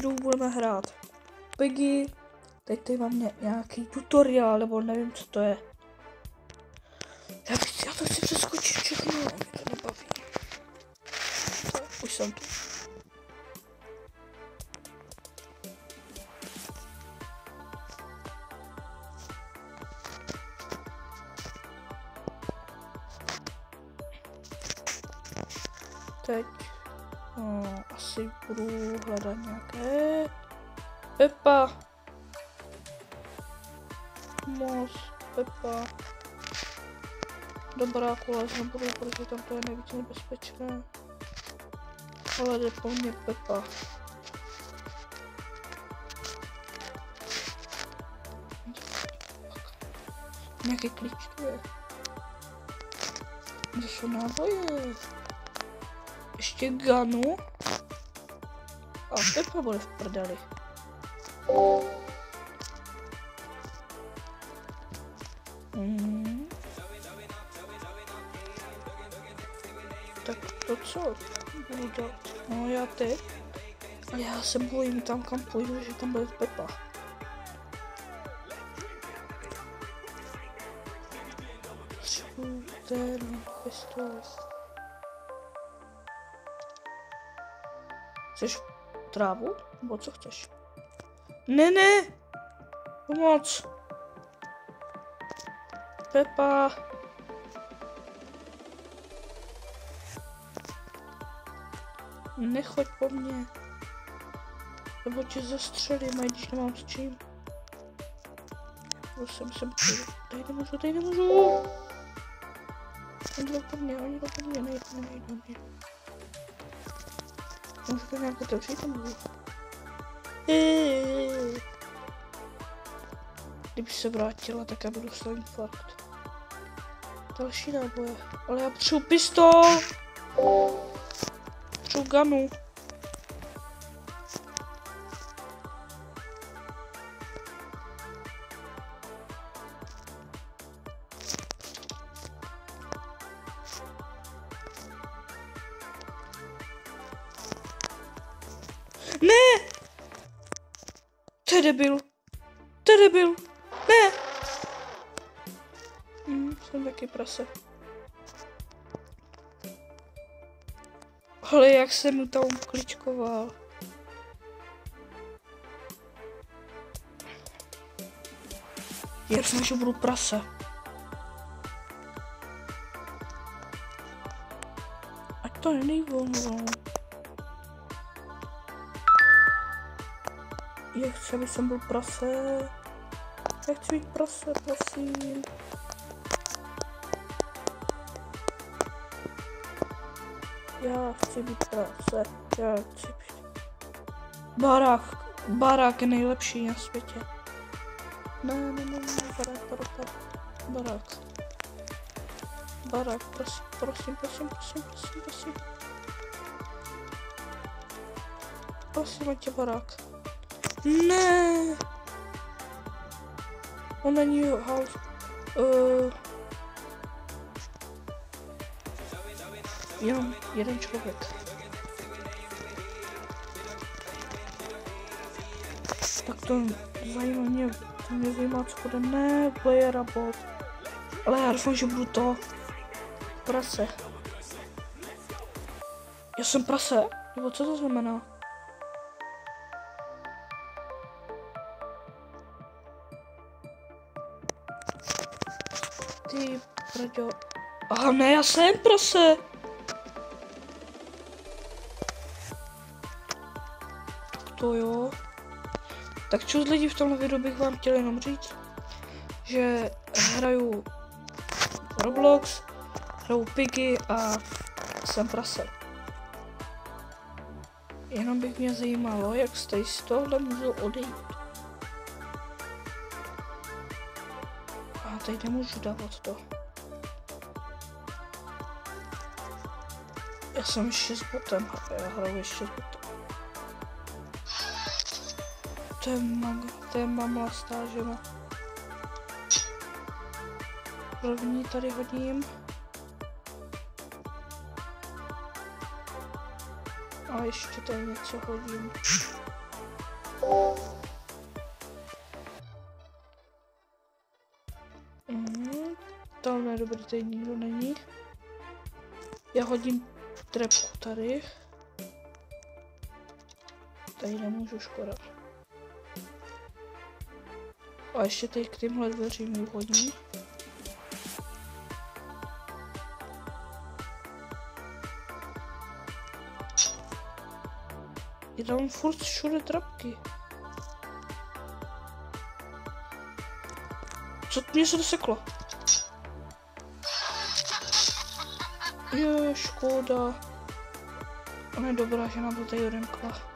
budeme hrát Piggy. Teď tady mám nějaký tutoriál, nebo nevím, co to je. Já to chci přeskočit všechno, mě to nebaví. Tak, už jsem tu. Teď asi budu hledat nějaké Peppa. Moc Peppa. Do baráku lez nebudu, protože tam to je nejvíc nebezpečné. Ale jde po mně Peppa. Nějaký klíč tu je. To jsou náboje. Ještě gunu. A Peppa bude v prdeli. Tak to co budu dělat? No já teď. Ale já se bojím tam, kam půjdu, že tam bude Peppa. Ten pistol. Chceš trávu? Nebo co chceš? Ne! Pomoc! Peppa! Nechoď po mně. Nebo tě zastřelím, a když nemám s čím. Jsem tady nemůžu. Oni jdou po mně, nejdu. Můžu to nějak otevřít, to můžu. Kdyby se vrátila, tak já budu dostat infarkt. Další náboje. Ale já potřebuji pistol! Potřebuji gunu. Ne! To je debil. Ne! Jsem taky prase. Ale jak jsem mu tam kličkoval. Jak jsem, že budu prase. Ať to není volno. Já chci, aby jsem byl prase. Já chci být prase, prosím. Já chci být prase. Já chci být... Barák je nejlepší na světě. Ne, barák, prosím. Prosím tě, barák. Ne. On není house. Jenom jeden člověk. Tak to mě zajímá, co bude. Ne, player bot. Ale já doufám, že budu to prase. Já jsem prase? Nebo co to znamená? Ty brďo. Aha, ne, já jsem prase. To jo. Tak čus lidi, v tomhle videu bych vám chtěl jenom říct, že hraju Roblox, hraju Piggy a jsem prase. Jenom bych mě zajímalo, jak jste z tohle můžu odejít. A teď nemůžu dávat to. Já jsem ještě s botem, já hraju ještě s botem. To je mamlastá žena. První tady hodím. A ještě tady něco hodím. dobrý, tady nikdo není. Já hodím trepku tady. Tady nemůžu, škoda. A ještě tady k těmhle dveřím ji hodím. Já dám furt všude trapky. Co mě se doseklo? Je škoda. Ona je dobrá, že nám to tady odemkla.